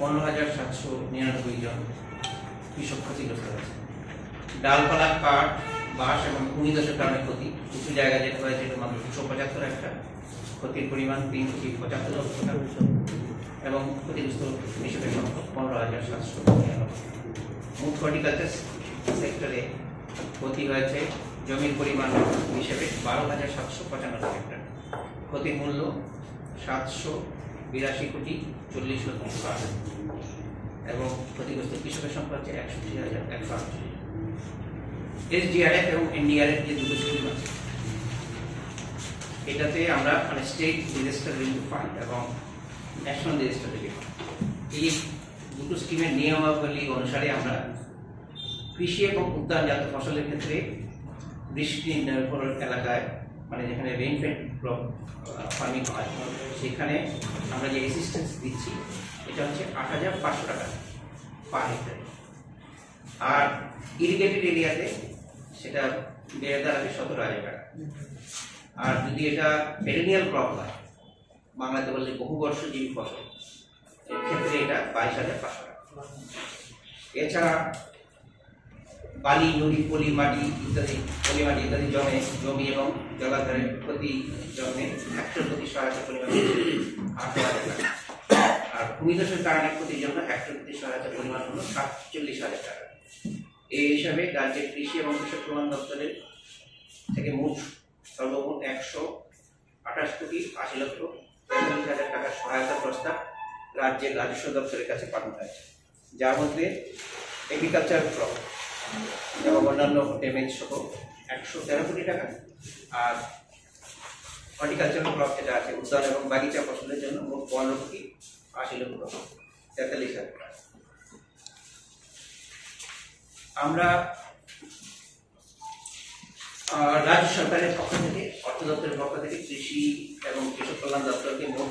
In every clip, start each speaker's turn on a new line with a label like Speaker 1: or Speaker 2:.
Speaker 1: 15,799 জন কৃষক ক্ষতিগ্রস্ত হয়েছে। ডালপালা, কাঠ, বাঁশ এবং ভূমিধসের কারণে ক্ষতি কিছু জায়গায় যেটা হয়েছে এটা মাত্র 275 একটা, ক্ষতির পরিমাণ 3,75 লক্ষ টাকা এবং ক্ষতিগ্রস্ত কৃষকের সংখ্যা 15,799। মুখ হর্টিকালচার সেক্টরে ক্ষতি হয়েছে জমির পরিমাণ হিসেবে 12,795 হেক্টর, ক্ষতির মূল্য 782,40,40,00,000 টাকা এবং ক্ষতিগ্রস্ত কৃষকের সংখ্যা হচ্ছে 61,108। SDRF এবং NDRF যে দুটো স্কিম আছে এটাতে আমরা মানে স্টেট ডিজাস্টার রিলিফ ফান্ড এবং ন্যাশনাল ডিজাস্টার রিলিফ ফান্ড এই দুটো স্কিমের নিয়মাবলী অনুসারে আমরা কৃষি এবং উদ্যানজাত ফসলের ক্ষেত্রে বৃষ্টি নির্ভর এলাকায় মানে যেখানে রেইনফেড ক্রপ ফার্মিং হয় সেখানে আমরা যে অ্যাসিস্ট্যান্স দিচ্ছি এটা হচ্ছে 8,500 টাকা পার হেক্টরে, আর ইরিগেটেড এরিয়াতে সেটা বেড়ে দাঁড়াবে 17,000 টাকা। আর যদি এটা পেরেনিয়াল ক্রপ হয় বাংলাতে বললে বহুবর্ষজীবী ফসল এক্ষেত্রে এটা 22,500 টাকা। এছাড়া বালি, নুড়ি, পলি মাটি ইত্যাদি জমি এবং জলাধারের ক্ষতি জন্মে হেক্টর প্রতি সহায়তা পরিমাণ 8,000 টাকা, আর ভূমিধসের কারণে ক্ষতির জন্য হেক্টর প্রতি সহায়তা পরিমাণ হলো 47,000 টাকা। এই হিসাবে রাজ্যের কৃষি এবং কৃষক কল্যাণ দপ্তরের থেকে সর্বমোট 128,80,43,000 টাকার সহায়তা প্রস্তাব রাজ্যের রাজস্ব দপ্তরের কাছে পাঠানো হয়েছে, যার মধ্যে এগ্রিকালচার ক্রপ এবং অন্যান্য ড্যামেজ সহ 113 কোটি টাকা, আর হর্টিকালচার ক্রপ যেটা আছে উদ্যান এবং বাগিচা ফসলের জন্য মোট 15,80,43,000 টাকা। আমরা রাজ্য সরকারের পক্ষ থেকে অর্থ দপ্তরের পক্ষ থেকে কৃষি এবং কৃষক কল্যাণ দপ্তরকে মোট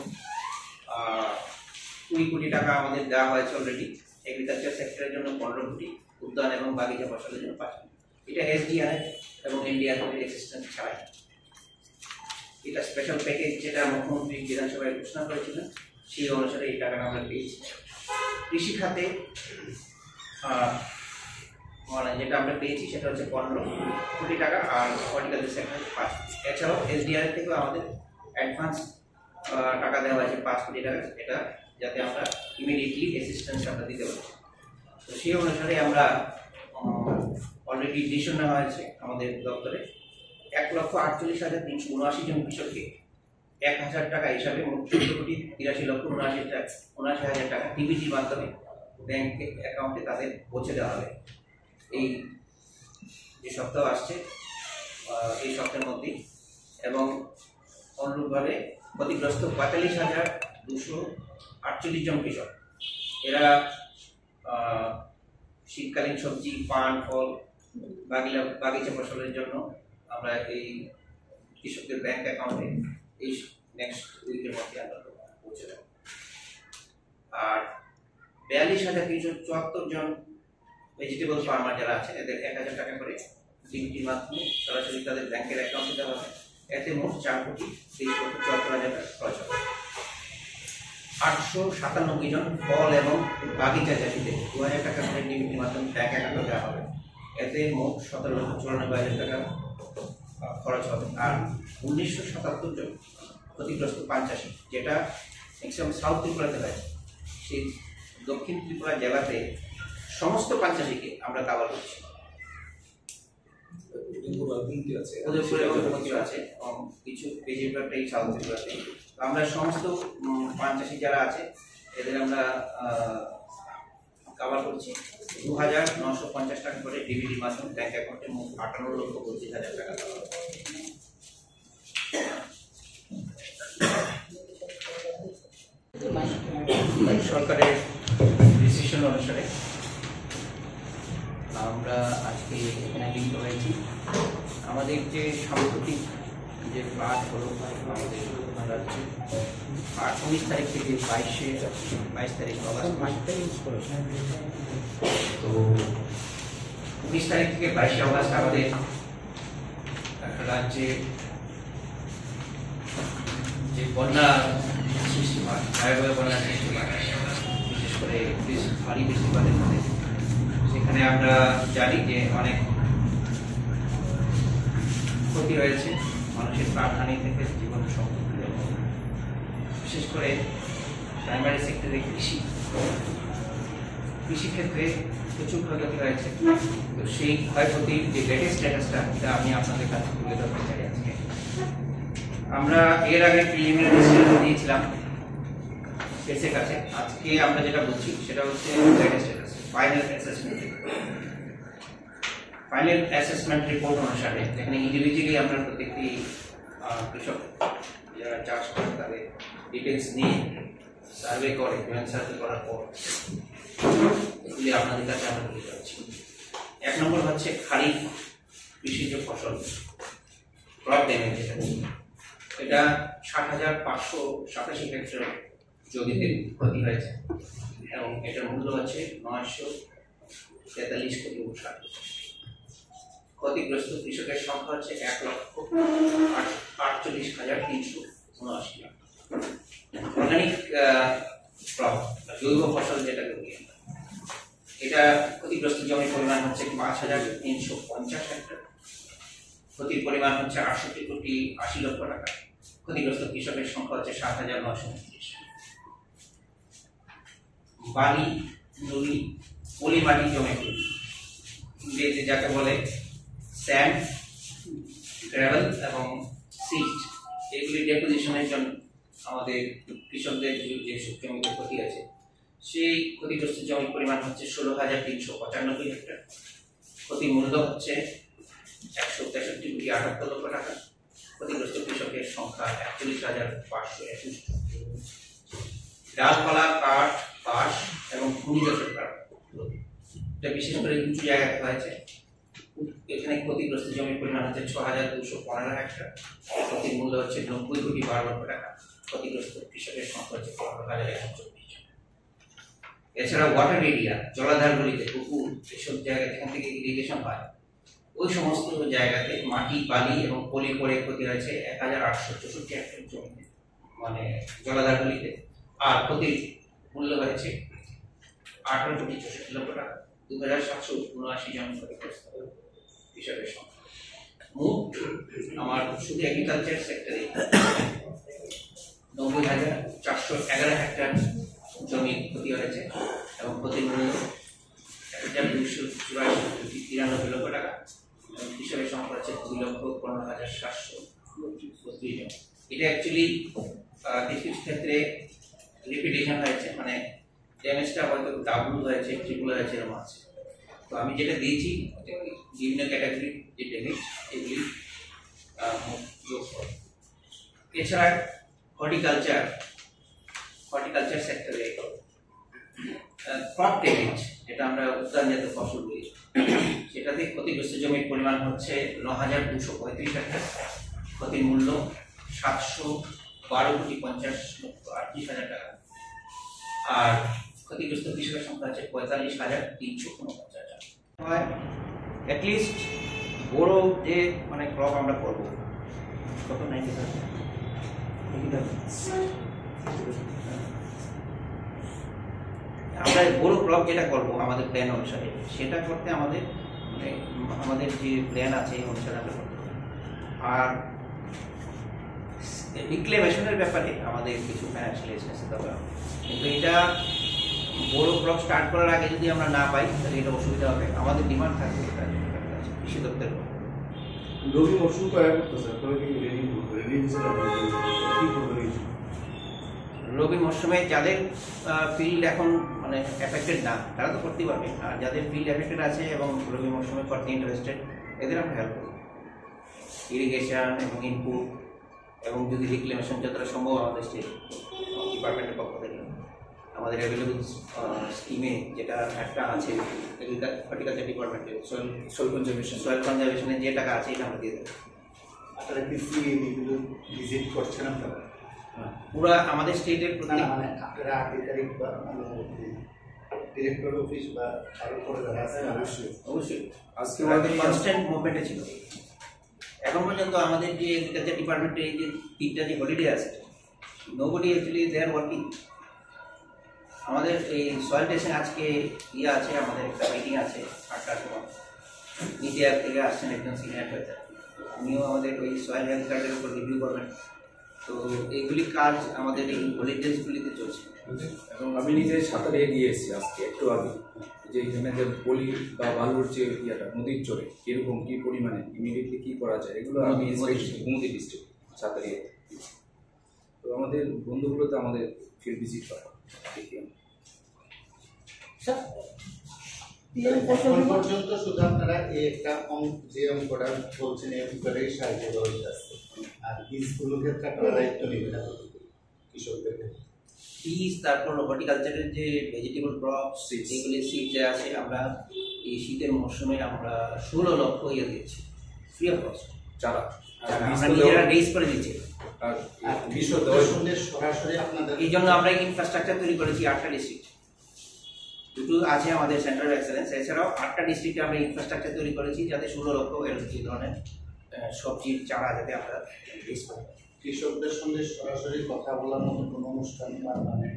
Speaker 1: 20 কোটি টাকা আমাদের দেওয়া হয়েছে অলরেডি। এগ্রিকালচার সেক্টরের জন্য 15 কোটি, উদ্যান এবং বাগিচা ফসলের জন্য 5 কোটি। এটা SDRF এবং NDRF এর অ্যাসিস্ট্যান্স ছাড়াই এটা স্পেশাল প্যাকেজ যেটা মুখ্যমন্ত্রী বিধানসভায় ঘোষণা করেছিলেন সেই অনুসারে এই টাকাটা আমরা পেয়েছি। কৃষি খাতে যেটা আমরা পেয়েছি সেটা হচ্ছে 15 কোটি টাকা, আর হর্টিকালচার সেক্টরে 5 কোটি। এছাড়াও SDRF থেকেও আমাদের অ্যাডভান্স টাকা দেওয়া হয়েছে 5 কোটি টাকা, এটা যাতে আমরা ইমিডিয়েটলি অ্যাসিস্ট্যান্স আমরা দিতে পারি। তো সেই অনুসারে আমরা অলরেডি ডিসিশন নেওয়া হয়েছে আমাদের দপ্তরে 1,48,379 জন কৃষককে 1,000 টাকা হিসাবে মোট 14,83,79,000 টাকা ডিবিটির মাধ্যমে ব্যাংক অ্যাকাউন্টে তাদের পৌঁছে দেওয়া হবে। এই যে সপ্তাহ আসছে এই সপ্তাহের মধ্যেই, এবং অনুরূপভাবে ক্ষতিগ্রস্ত 45,248 জন কৃষক, এরা শীতকালীন সবজি, পান, ফল, বাগিচা ফসলের জন্য আমরা এই কৃষকদের ব্যাংক অ্যাকাউন্টে এই নেক্সট উইকের মধ্যে আমরা পৌঁছে দেব। আর 42,374 জন ভেজিটেবল ফার্মার যারা আছেন এদের 1,000 টাকা করে ডিবিটির মাধ্যমে সরাসরি তাদের ব্যাংকের অ্যাকাউন্টে দেওয়া হবে। এতে মোট 4,73,74,000 টাকা খরচ হবে। 897 জন ফল এবং বাগিচা চাষিদের 2,000 টাকা করে ডিবিটির মাধ্যমে ব্যাংক অ্যাকাউন্টে দেওয়া হবে। এতে মোট 17,94,000 টাকা খরচ হবে। আর 1,977 জন ক্ষতিগ্রস্ত পান চাষি, যেটা ম্যাক্সিমাম সাউথ ত্রিপুরাতে হয়, সেই দক্ষিণ ত্রিপুরা জেলাতে সমস্ত পান চাষিকে আমরা কাভার করছি। উদয়পুরে আছে কিছু বেশিরভাগটাই সাউথ ত্রিপুরাতে। আমরা সমস্ত পান চাষি যারা আছে এদের আমরা কাভার করছি। 2,950 টাকা করে ডিবিটির মাধ্যমে ব্যাংক অ্যাকাউন্টে মোট 58,25,000 টাকা দেওয়া হবে। সরকারের ডিসিশন অনুসারে আমরা আজকে এখানে লিপ্ত হয়েছি। আমাদের যে সাম্প্রতিক যে ফ্লাড হলো আমাদের রাজ্যে 19 তারিখ থেকে 22 তারিখ অগাস্ট মাস, তো 19 তারিখ থেকে 22 অগাস্ট আমাদের রাজ্যে যে বন্যা সৃষ্টি হয়, ভয়াবহ বন্যা সৃষ্টি হয়, বিশেষ করে ভারী বৃষ্টিপাতের ফলে সেখানে আমরা জানি যে অনেক ক্ষতি হয়েছে, মানুষের প্রাণহানি থেকে জীবন সংকট, বিশেষ করে প্রাইমারি সেক্টরে কৃষিক্ষেত্রে প্রচুর ক্ষয়ক্ষতি হয়েছে। তো সেই ক্ষয়ক্ষতির যে লেটেস্ট স্ট্যাটাসটা এটা আমি আপনাদের কাছে তুলে ধরতে চাই আজকে। আমরা এর আগে প্রিলিমিনারি স্ট্যাটাস দিয়েছিলাম কেসের কাছে, আজকে আমরা যেটা বলছি সেটা হচ্ছে latest status, final assessment. Final assessment report অনুসারে যেখানে ইন্ডিভিজুয়ালি আমরা প্রত্যেকটি কৃষক যারা চাষ করে তাদের ডিটেলস নিয়ে সার্ভে করে, সার্ভে করার পর এগুলি আপনাদের কাছে আমরা তুলে যাচ্ছি। 1 নম্বর হচ্ছে খারিফ কৃষিজ ফসল ক্রপ ড্যামেজ, এটা 60,587 হেক্টর জমিতে ক্ষতি হয়েছে এবং এটার মূল্য হচ্ছে 943 কোটি টাকা। ক্ষতিগ্রস্ত কৃষকের সংখ্যা হচ্ছে 1,48,379। অর্গানিক ক্রপ জৈব ফসল যেটাকে বলি এটা ক্ষতিগ্রস্ত জমির পরিমাণ হচ্ছে 5,350 হেক্টর, ক্ষতির পরিমাণ হচ্ছে 68,80,00,000 টাকা। ক্ষতিগ্রস্ত কৃষকের সংখ্যা হচ্ছে 7,929। বালি, নুড়ি, পলি মাটি জমিগুলি ইংরেজি যাকে বলে স্যান্ড, গ্রাভেল এবং সিল্ট, এগুলি ডেপোজিশনের জন্য আমাদের কৃষকদের যে জমিতে ক্ষতি আছে সেই ক্ষতিগ্রস্ত জমির পরিমাণ হচ্ছে 16,395 হেক্টর। ক্ষতির মূল্য হচ্ছে 163,78,00,000 টাকা। ক্ষতিগ্রস্ত কৃষকের সংখ্যা 41,561। ডালপালা, কাঠ, বাঁশ এবং ভূমিধসের কারণ এটা বিশেষ করে উঁচু জায়গাতে হয়েছে। এখানে ক্ষতিগ্রস্ত জমির পরিমাণ হচ্ছে 6,215 হেক্টর। ক্ষতির মূল্য হচ্ছে 90,12,00,000 টাকা। ক্ষতিগ্রস্ত কৃষকের সংখ্যা হচ্ছে 15,124। এছাড়া ওয়াটার এরিয়া, জলাধারগুলিতে, পুকুর, এসব জায়গা যেখান থেকে ইরিগেশন হয় ওই সমস্ত জায়গাতে মাটি, বালি এবং পলি পড়ে ক্ষতি হয়েছে 1,864 হেক্টর জমিতে, মানে জলাধারগুলিতে। আর ক্ষতির মূল্য হয়েছে 18,64,00,000 টাকা। 2,779 জন ক্ষতিগ্রস্ত কৃষকের সংখ্যা। মোট আমার শুধু এগ্রিকালচার সেক্টরে 90,411 হেক্টর জমির ক্ষতি হয়েছে এবং ক্ষতির মূল্য 1,294,93,00,000 টাকা এবং কৃষকের সংখ্যা হচ্ছে 2,15,732 জন। এটা অ্যাকচুয়ালি কিছু কিছু ক্ষেত্রে রিপিটেশন হয়েছে, মানে ড্যামেজটা হয়তো ডাবল হয়েছে, ট্রিপল হয়েছে, এরকম আছে। তো আমি যেটা দিয়েছি বিভিন্ন ক্যাটাগরি যে ড্যামেজ এগুলি যোগ করে। এছাড়া হর্টিকালচার সেক্টরে ক্রপ ড্যামেজ, যেটা আমরা উদ্যানজাত ফসল বলি, সেটাতে ক্ষতিগ্রস্ত জমির পরিমাণ হচ্ছে 9,235 হেক্টর। ক্ষতির মূল্য 712,50,38,000 টাকা। আর ক্ষতিগ্রস্ত কৃষকের সংখ্যা হচ্ছে 45,349 জন। অ্যাটলিস্ট বড় যে মানে ক্রপ আমরা করবো কত 90,000 আমরা বড় ক্রপ যেটা করবো আমাদের প্ল্যান অনুসারে, সেটা করতে আমাদের মানে আমাদের যে প্ল্যান আছে এই অনুসারে আমরা করতে হবে। আর রিক্লেমেশনের ব্যাপারে আমাদের কিছু ফাইন্যান্সিয়াল এসেন্স দরকার, কিন্তু এটা বড় ক্রপ স্টার্ট করার আগে যদি আমরা না পাই তাহলে এটা অসুবিধা হবে। আমাদের ডিমান্ড থাকবে কৃষি দপ্তরের।
Speaker 2: রবি মৌসুম
Speaker 1: রবি মৌসুমে যাদের ফিল্ড এখন মানে এফেক্টেড না তারা তো করতে পারবে, আর যাদের ফিল্ড এফেক্টেড আছে এবং রবি মৌসুমে করতে ইন্টারেস্টেড এদের আমরা হেল্প করব। ইরিগেশন এবং ইনপুট এবং যদি রিক্লেমেশন যতটা সম্ভব আমাদের স্টেট ডিপার্টমেন্টের পক্ষ থেকে আমাদের অ্যাভেলেবল স্কিমে যেটা একটা আছে হর্টিকালচার ডিপার্টমেন্টে সয়েল কনজারভেশনের যে টাকা আছে এটা আমরা দিয়ে দেবো।
Speaker 2: আপনারা কৃষি এগুলো ভিজিট করছেন আপনারা?
Speaker 1: পুরা আমাদের স্টেটের প্রতি
Speaker 2: মানে আপনারা আধিকারিক বা ডিরেক্টর অফিস বা আরো করে যারা আছে
Speaker 1: অবশ্যই আজকে আমাদের কনস্ট্যান্ট মুভমেন্টে ছিল। এখন পর্যন্ত আমাদের যে এগ্রিকালচার ডিপার্টমেন্টে এই যে 3টা যে হলিডে আছে, nobody actually they are working. আমাদের এই সয়েল টেস্টিং আজকে আছে, আমাদের একটা মিটিং আছে 8টার সময়। নীতি আয়োগ থেকে আসছেন একজন সিনিয়র অ্যাডভাইজার, উনিও আমাদের ওই সয়েল হেলথ কার্ডের উপর রিভিউ করবেন। তো এইগুলি কাজ আমাদের এই ভিলেজেসগুলিতে চলছে।
Speaker 3: এবং আমি নিজে সাঁতারে গিয়ে এসেছি আজকে একটু আগে, যে এখানে যে পলি বা বালুর যে ইয়েটা নদীর চরে কীরকম কী পরিমাণে ইমিডিয়েটলি কী করা যায় এগুলো আমি হুমদি ডিস্ট্রিক্ট সাঁতারিয়ে। তো আমাদের বন্ধুগুলোতে আমাদের ফিল্ড ভিজিট করা দেখি আমি।
Speaker 2: এখন পর্যন্ত শুধু আপনারা এই একটা যে অঙ্কটা বলছেন এই অঙ্কটাই সাহায্য করতে আসছে, আর বীজগুলোর ক্ষেত্রে আপনারা দায়িত্ব নেবেন কৃষকদের ক্ষেত্রে।
Speaker 1: পিস, তারপর হর্টিকালচারের যে ভেজিটেবল ক্রপস যেগুলি সিড যে আছে, আমরা এই শীতের মরশুমে আমরা 16 লক্ষ দিয়েছি ফ্রি অফ কস্ট
Speaker 3: চারা
Speaker 1: আমরা নিজেরা রেজ করে দিচ্ছি।
Speaker 3: আর
Speaker 2: কৃষকদের সঙ্গে সরাসরি আপনাদের
Speaker 1: এই জন্য আমরা ইনফ্রাস্ট্রাকচার তৈরি করেছি 8টা ডিস্ট্রিক্ট, দুটো আছে আমাদের সেন্টার অফ এক্সেলেন্স, এছাড়াও 8টা ডিস্ট্রিক্টে আমরা ইনফ্রাস্ট্রাকচার তৈরি করেছি যাতে 16 লক্ষ এই ধরনের সবজির চারা যাতে আমরা রেজ করি।
Speaker 2: কৃষকদের সঙ্গে সরাসরি কথা বলার মতো কোনো অনুষ্ঠান বা মানে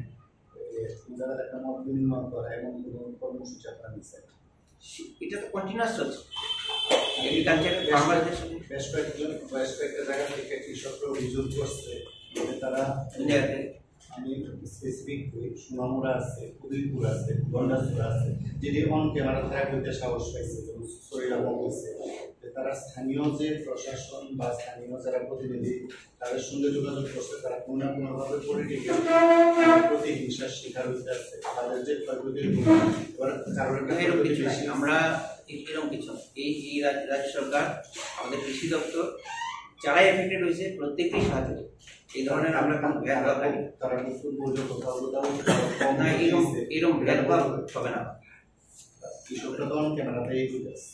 Speaker 2: যারা একটা মত বিনিময় করা এবং কোনো কর্মসূচি আপনারা নিচ্ছেন?
Speaker 1: এটা তো কন্টিনিউয়াস চলছে এগ্রিকালচার ফার্মারদের সঙ্গে।
Speaker 2: বেশ কয়েকটা জায়গা থেকে কৃষকরা অভিযোগ করছে যে তারা, আমি স্পেসিফিক সোনামুড়া আছে, উদয়পুর আছে, গন্ডাসপুর আছে, যদি অন ক্যামেরা ট্র্যাক হইতে সাহস পাইছে, যেমন সরিরামও হয়েছে, তারা স্থানীয় যে প্রশাসন বা স্থানীয় যারা প্রতিনিধি তাদের সঙ্গে যোগাযোগ করছে, তারা কোনো না কোনোভাবে পলিটিক্যাল প্রতিহিংসার শিকার হইতে আছে, তাদের যে ক্ষয়ক্ষতির এবার কারোর
Speaker 1: এরকম কিছু নাই, আমরা এরকম কিছু না। এই রাজ্য সরকার, আমাদের কৃষি দপ্তর যারা এফেক্টেড হয়েছে প্রত্যেককেই সাহায্য করে। এই ধরনের আমরা কোনো ভেদভাব করি
Speaker 2: তারা
Speaker 1: না, এরকম ভেদভাব হবে না।
Speaker 2: কৃষকরা তো অন ক্যামেরাতেই হইতেছে।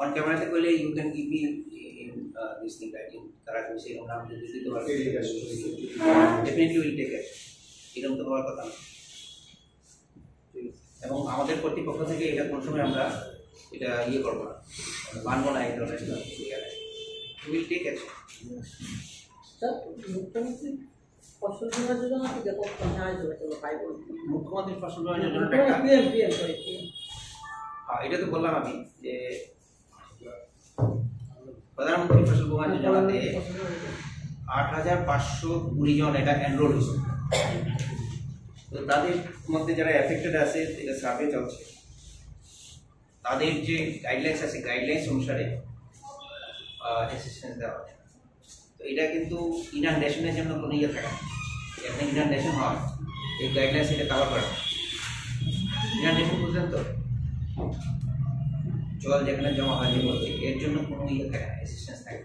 Speaker 1: অন ক্যামেরাতে করলে you can give me in this thing writing, তারা কইছে এরকম নাম যদি দিতে পারবে ডেফিনেটলি উইল টেক ইট, এরকম তো হওয়ার কথা না। এবং আমাদের কর্তৃপক্ষ থেকে এটা কোনো সময় আমরা এটা করবো না, মানবো না এই ধরনের উইল টেক ইট।
Speaker 4: মুখ্যমন্ত্রী ফসল বীমা যোজনা থেকে কত সাহায্য হয়েছিল ভাই বলুন?
Speaker 1: মুখ্যমন্ত্রী ফসল বীমা যোজনা এটা তো বললাম আমি যে প্রধানমন্ত্রী ফসল বীমা যোজনাতে 8,520 জন এটা এনরোল হয়েছে। তো তাদের মধ্যে যারা এফেক্টেড আছে, এটা সার্ভে চলছে, তাদের যে গাইডলাইন্স আছে গাইডলাইন্স অনুসারে অ্যাসিস্ট্যান্স দেওয়া হয়। তো এটা কিন্তু ইনান্ডেশনের জন্য কোনো থাকে না, একটা ইনান্ডেশন হয় এই গাইডলাইন্স এটা কভার করে। ইনান্ডেশন বুঝলেন তো, জল যেখানে জমা হয় যে বলছে, এর জন্য কোনো থাকে না, অ্যাসিস্ট্যান্স থাকে।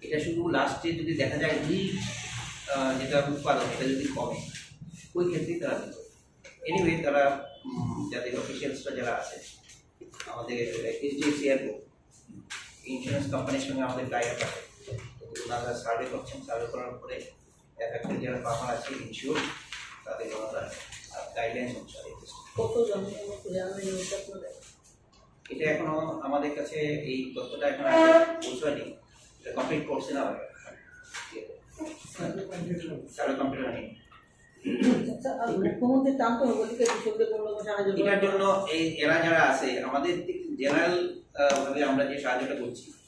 Speaker 1: এটা শুধু লাস্টে যদি দেখা যায় যেটা উৎপাদন এটা যদি কমে, ওই ক্ষেত্রেই তারা দিত। এনিওয়ে তারা যাদের অফিসিয়ালসরা যারা আছে, আমাদের এইচডিএফসি এয়ারপোর্ট ইন্স্যুরেন্স কোম্পানির সঙ্গে আমাদের গাইড আছে, ওনারা সার্ভে করছেন, সার্ভে করার পরে এফেক্টেড যারা ফার্মার আছে ইনশিওর, তাদের ওনারা গাইডলাইন্স অনুসারে। এটা এখনো আমাদের কাছে এই তথ্যটা এখন পৌঁছায়নি, এটা কমপ্লিট করছে না, সার্ভে কমপ্লিট হয়নি।
Speaker 4: মুখ্যমন্ত্রী চান তো
Speaker 1: এটার জন্য এই এরা যারা আছে আমাদের জেনারেল ভাবে আমরা যে সাহায্যটা করছি